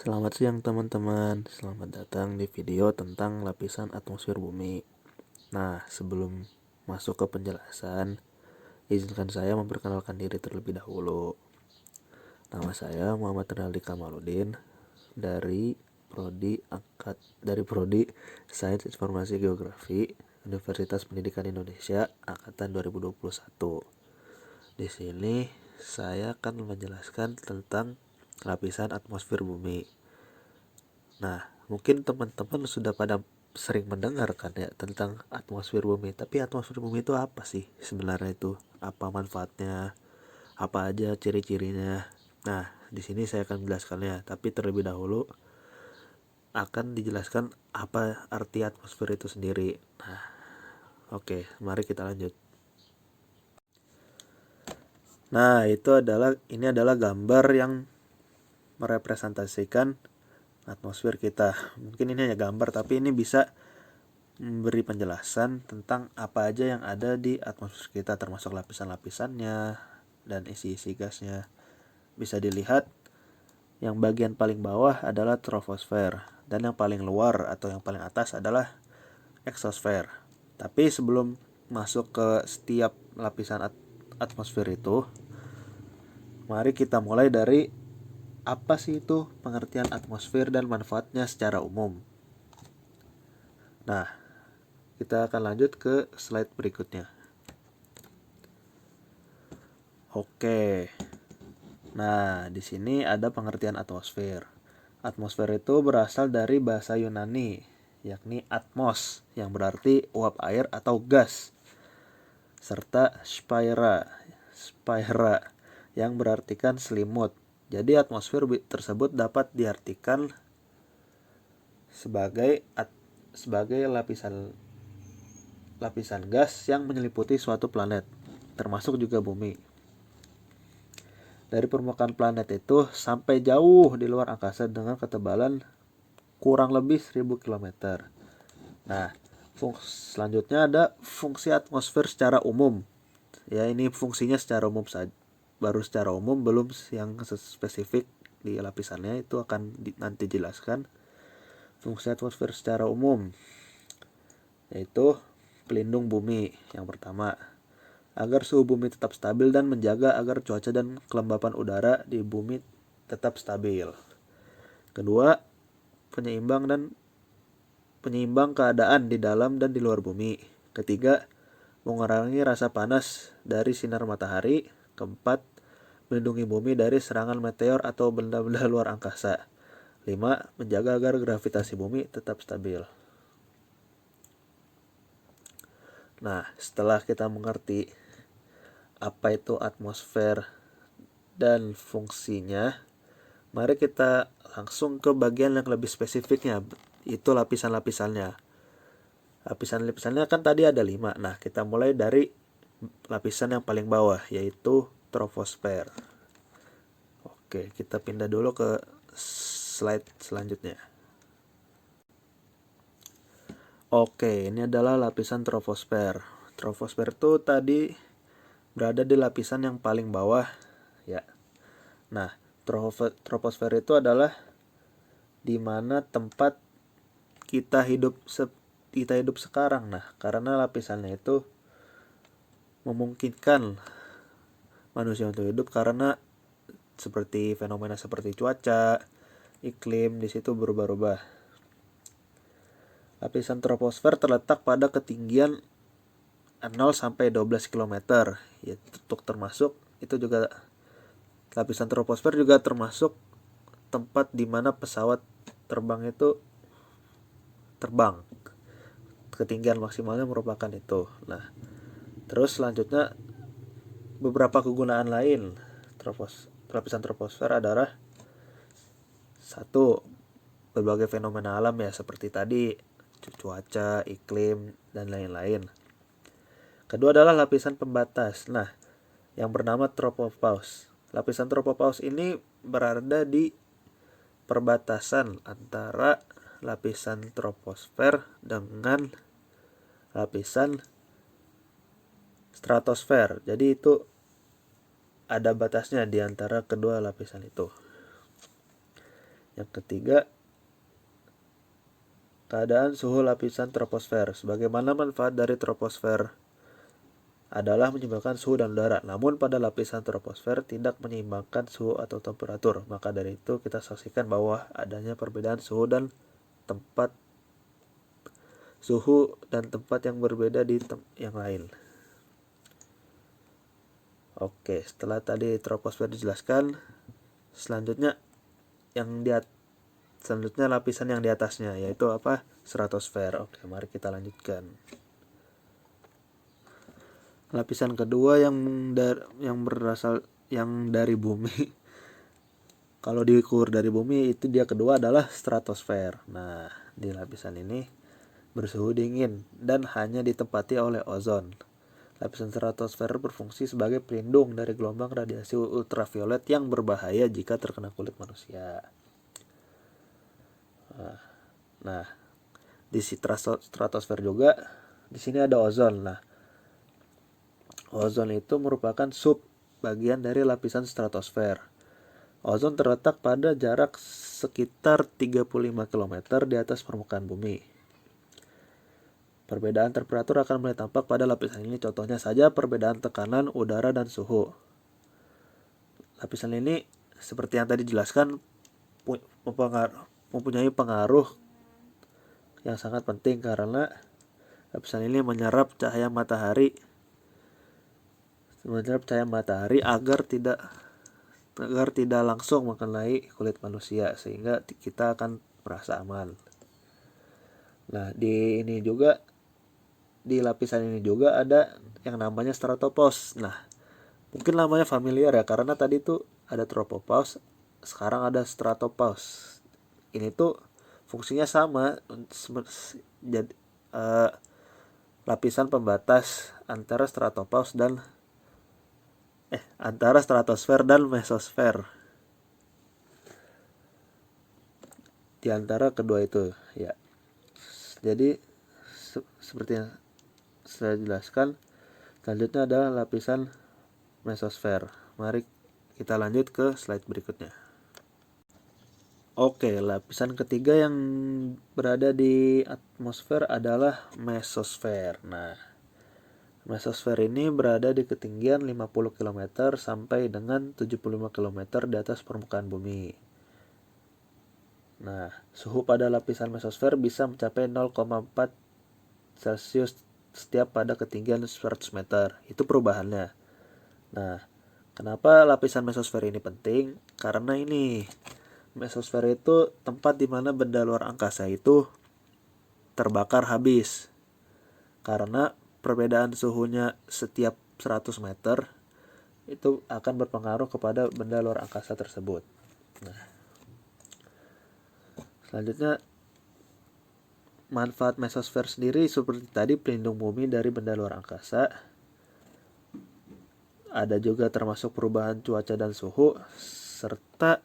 Selamat siang teman-teman, selamat datang di video tentang lapisan atmosfer bumi. Nah, sebelum masuk ke penjelasan, izinkan saya memperkenalkan diri terlebih dahulu. Nama saya Muhammad Renaldi Kamaludin dari Prodi Sains Informasi Geografi Universitas Pendidikan Indonesia angkatan 2021. Di sini saya akan menjelaskan tentang lapisan atmosfer bumi. Nah, mungkin teman-teman sudah pada sering mendengar kan ya tentang atmosfer bumi. Tapi atmosfer bumi itu apa sih sebenarnya itu? Apa manfaatnya? Apa aja ciri-cirinya? Nah, di sini saya akan menjelaskannya. Tapi terlebih dahulu akan dijelaskan apa arti atmosfer itu sendiri. Nah, oke, mari kita lanjut. Nah, ini adalah gambar yang merepresentasikan atmosfer kita. Mungkin ini hanya gambar, tapi ini bisa memberi penjelasan tentang apa aja yang ada di atmosfer kita, termasuk lapisan-lapisannya dan isi-isi gasnya. Bisa dilihat yang bagian paling bawah adalah troposfer dan yang paling luar atau yang paling atas adalah eksosfer. Tapi sebelum masuk ke setiap lapisan atmosfer itu, mari kita mulai dari apa sih itu pengertian atmosfer dan manfaatnya secara umum. Nah, kita akan lanjut ke slide berikutnya. Oke. Nah, di sini ada pengertian atmosfer. Atmosfer itu berasal dari bahasa Yunani, yakni atmos, yang berarti uap air atau gas, serta sphaera, yang berartikan selimut. Jadi atmosfer tersebut dapat diartikan sebagai lapisan gas yang menyelimuti suatu planet, termasuk juga bumi. Dari permukaan planet itu sampai jauh di luar angkasa dengan ketebalan kurang lebih 1000 km. Nah, selanjutnya ada fungsi atmosfer secara umum. Ya, ini fungsinya secara umum saja. Baru secara umum, belum yang spesifik di lapisannya, itu akan nanti jelaskan. Fungsi atmosfer secara umum yaitu pelindung bumi yang pertama, agar suhu bumi tetap stabil dan menjaga agar cuaca dan kelembapan udara di bumi tetap stabil. Kedua, penyeimbang keadaan di dalam dan di luar bumi. Ketiga, mengurangi rasa panas dari sinar matahari. Keempat, melindungi bumi dari serangan meteor atau benda-benda luar angkasa. 5. Menjaga agar gravitasi bumi tetap stabil. Nah, setelah kita mengerti apa itu atmosfer dan fungsinya, mari kita langsung ke bagian yang lebih spesifiknya, itu lapisan-lapisannya. Lapisan-lapisannya kan tadi ada 5. Nah, kita mulai dari lapisan yang paling bawah, yaitu troposfer. Oke, kita pindah dulu ke slide selanjutnya. Oke, ini adalah lapisan troposfer. Troposfer itu tadi berada di lapisan yang paling bawah, ya. Nah, troposfer itu adalah di mana tempat kita hidup sekarang. Nah, karena lapisannya itu memungkinkan manusia untuk hidup karena seperti fenomena seperti cuaca, iklim di situ berubah-ubah. Lapisan troposfer terletak pada ketinggian 0 sampai 12 km. Ya, untuk termasuk itu juga lapisan troposfer juga termasuk tempat di mana pesawat terbang itu terbang. Ketinggian maksimalnya merupakan itu. Nah, terus selanjutnya beberapa kegunaan lain lapisan troposfer adalah satu, berbagai fenomena alam ya seperti tadi cuaca, iklim, dan lain-lain. Kedua adalah lapisan pembatas. Nah, yang bernama tropopause. Lapisan tropopause ini berada di perbatasan antara lapisan troposfer dengan lapisan stratosfer. Jadi itu ada batasnya di antara kedua lapisan itu. Yang ketiga, keadaan suhu lapisan troposfer. Sebagaimana manfaat dari troposfer adalah menyeimbangkan suhu dan udara, namun pada lapisan troposfer tidak menyeimbangkan suhu atau temperatur. Maka dari itu kita saksikan bahwa adanya perbedaan suhu dan tempat yang berbeda di yang lain. Oke, setelah tadi troposfer dijelaskan, selanjutnya lapisan yang di atasnya, yaitu apa? Stratosfer. Oke, mari kita lanjutkan. Lapisan kedua yang dari bumi. Kalau diukur dari bumi itu dia kedua adalah stratosfer. Nah, di lapisan ini bersuhu dingin dan hanya ditempati oleh ozon. Lapisan stratosfer berfungsi sebagai pelindung dari gelombang radiasi ultraviolet yang berbahaya jika terkena kulit manusia. Nah, di stratosfer juga di sini ada ozon. Nah, ozon itu merupakan bagian dari lapisan stratosfer. Ozon terletak pada jarak sekitar 35 km di atas permukaan bumi. Perbedaan temperatur akan mulai tampak pada lapisan ini. Contohnya saja perbedaan tekanan udara dan suhu. Lapisan ini seperti yang tadi dijelaskan mempunyai pengaruh yang sangat penting karena lapisan ini menyerap cahaya matahari agar tidak langsung mengenai kulit manusia, sehingga kita akan merasa aman. Nah, di lapisan ini juga ada yang namanya stratopause. Nah, mungkin namanya familiar ya, karena tadi tuh ada tropopause, sekarang ada stratopause. Ini tuh fungsinya sama, jadi lapisan pembatas antara stratosfer dan mesosfer. Di antara kedua itu, ya. Jadi seperti yang saya jelaskan, selanjutnya adalah lapisan mesosfer. Mari kita lanjut ke slide berikutnya. Oke, lapisan ketiga yang berada di atmosfer adalah mesosfer. Nah, mesosfer ini berada di ketinggian 50 km sampai dengan 75 km di atas permukaan bumi. Nah, suhu pada lapisan mesosfer bisa mencapai 0,4 Celcius setiap pada ketinggian 100 meter. Itu perubahannya. Nah, kenapa lapisan mesosfer ini penting? Karena ini, mesosfer itu tempat di mana benda luar angkasa itu terbakar habis. Karena perbedaan suhunya setiap 100 meter itu akan berpengaruh kepada benda luar angkasa tersebut. Nah, selanjutnya manfaat mesosfer sendiri seperti tadi, pelindung bumi dari benda luar angkasa. Ada juga termasuk perubahan cuaca dan suhu, serta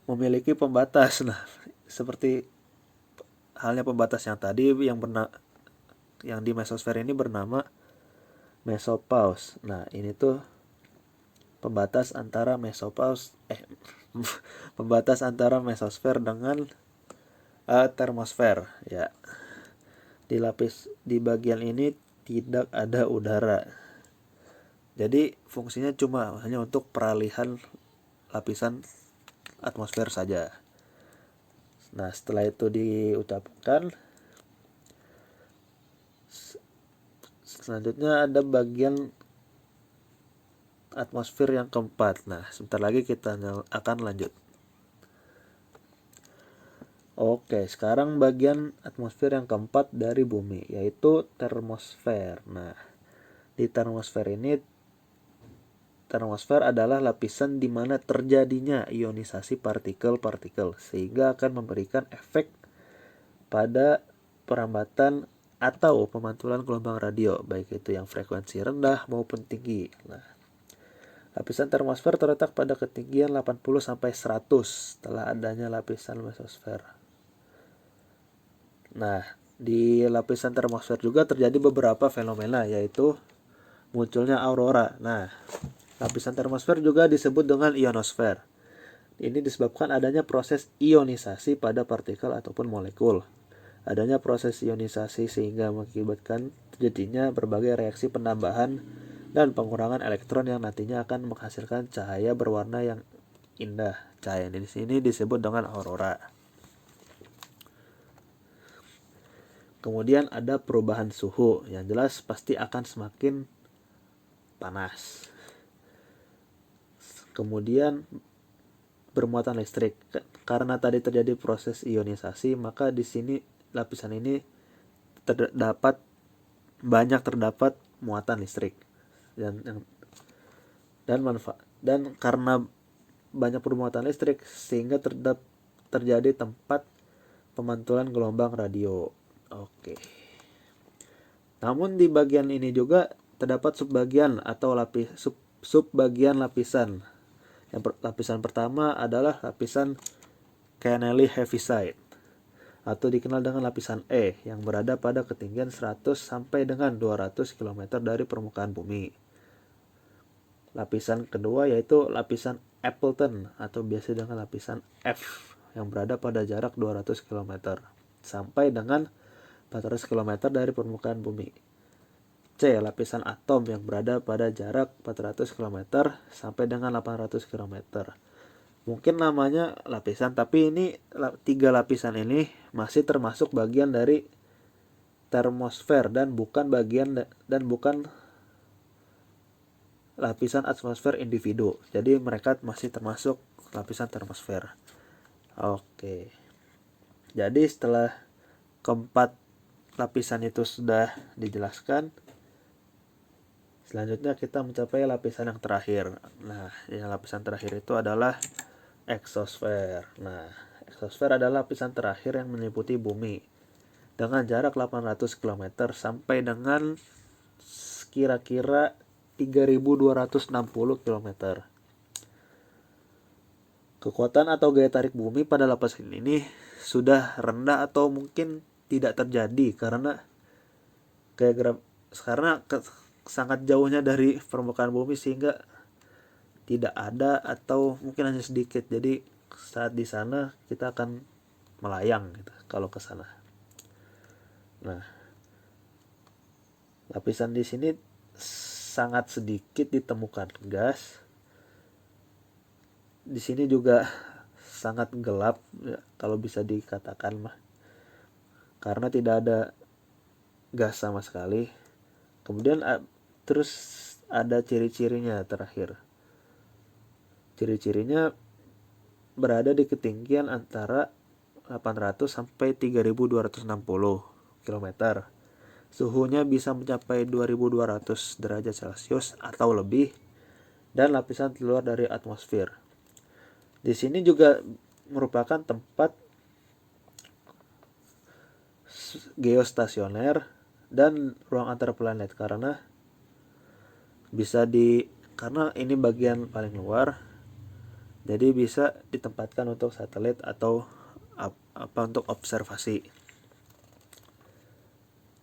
memiliki pembatas. Nah, seperti halnya pembatas yang tadi yang di mesosfer ini bernama mesopause. Nah, ini tuh pembatas antara mesosfer dengan termosfer, ya. Di bagian ini tidak ada udara. Jadi fungsinya hanya untuk peralihan lapisan atmosfer saja. Nah, setelah itu diucapkan, selanjutnya ada bagian atmosfer yang keempat. Nah, sebentar lagi kita akan lanjut. Oke, sekarang bagian atmosfer yang keempat dari bumi, yaitu termosfer. Nah, di termosfer adalah lapisan di mana terjadinya ionisasi partikel-partikel, sehingga akan memberikan efek pada perambatan atau pemantulan gelombang radio, baik itu yang frekuensi rendah maupun tinggi. Nah, lapisan termosfer terletak pada ketinggian 80-100 setelah adanya lapisan mesosfer. Nah, di lapisan termosfer juga terjadi beberapa fenomena, yaitu munculnya aurora. Nah, lapisan termosfer juga disebut dengan ionosfer. Ini disebabkan adanya proses ionisasi pada partikel ataupun molekul. Adanya proses ionisasi sehingga mengakibatkan terjadinya berbagai reaksi penambahan dan pengurangan elektron yang nantinya akan menghasilkan cahaya berwarna yang indah. Cahaya di sini disebut dengan aurora. Kemudian ada perubahan suhu, yang jelas pasti akan semakin panas. Kemudian bermuatan listrik. Karena tadi terjadi proses ionisasi, maka di sini lapisan ini terdapat muatan listrik dan karena banyak bermuatan listrik sehingga terjadi tempat pemantulan gelombang radio. Oke. Namun di bagian ini juga terdapat subbagian atau subbagian lapisan. Lapisan pertama adalah lapisan Kennelly Heaviside atau dikenal dengan lapisan E yang berada pada ketinggian 100 sampai dengan 200 km dari permukaan bumi. Lapisan kedua yaitu lapisan Appleton atau biasa dengan lapisan F yang berada pada jarak 200 km sampai dengan 400 km dari permukaan bumi. C. Lapisan atom yang berada pada jarak 400 km sampai dengan 800 km. Mungkin namanya lapisan, tapi ini 3 lapisan ini masih termasuk bagian dari termosfer dan bukan lapisan atmosfer individu. Jadi mereka masih termasuk lapisan termosfer. Oke. Jadi setelah keempat lapisan itu sudah dijelaskan, selanjutnya kita mencapai lapisan yang terakhir. Nah, yang lapisan terakhir itu adalah eksosfer. Nah, eksosfer adalah lapisan terakhir yang meliputi bumi dengan jarak 800 km sampai dengan kira-kira 3260 km. Kekuatan atau gaya tarik bumi pada lapisan ini sudah rendah atau mungkin tidak terjadi karena sangat jauhnya dari permukaan bumi sehingga tidak ada atau mungkin hanya sedikit. Jadi saat di sana kita akan melayang gitu kalau ke sana. Nah, lapisan di sini sangat sedikit ditemukan gas. Di sini juga sangat gelap ya, kalau bisa dikatakan mah. Karena tidak ada gas sama sekali. Kemudian terus ada ciri-cirinya terakhir. Ciri-cirinya berada di ketinggian antara 800 sampai 3260 km. Suhunya bisa mencapai 2200 derajat Celcius atau lebih dan lapisan keluar dari atmosfer. Di sini juga merupakan tempat geostasioner dan ruang antar planet karena ini bagian paling luar. Jadi bisa ditempatkan untuk satelit atau untuk observasi.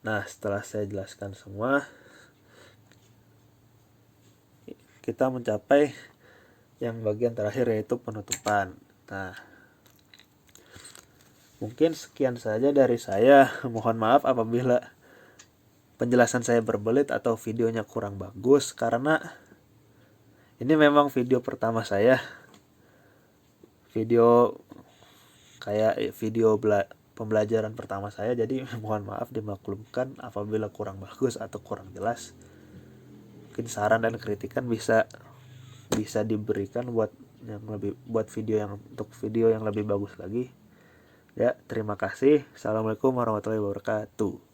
Nah, setelah saya jelaskan semua, kita mencapai yang bagian terakhir yaitu penutupan. Nah, mungkin sekian saja dari saya. Mohon maaf apabila penjelasan saya berbelit atau videonya kurang bagus karena ini memang video pertama saya. Video pembelajaran pertama saya, jadi mohon maaf dimaklumkan apabila kurang bagus atau kurang jelas. Mungkin saran dan kritikan bisa diberikan buat video yang lebih bagus lagi. Ya, terima kasih. Assalamualaikum warahmatullahi wabarakatuh.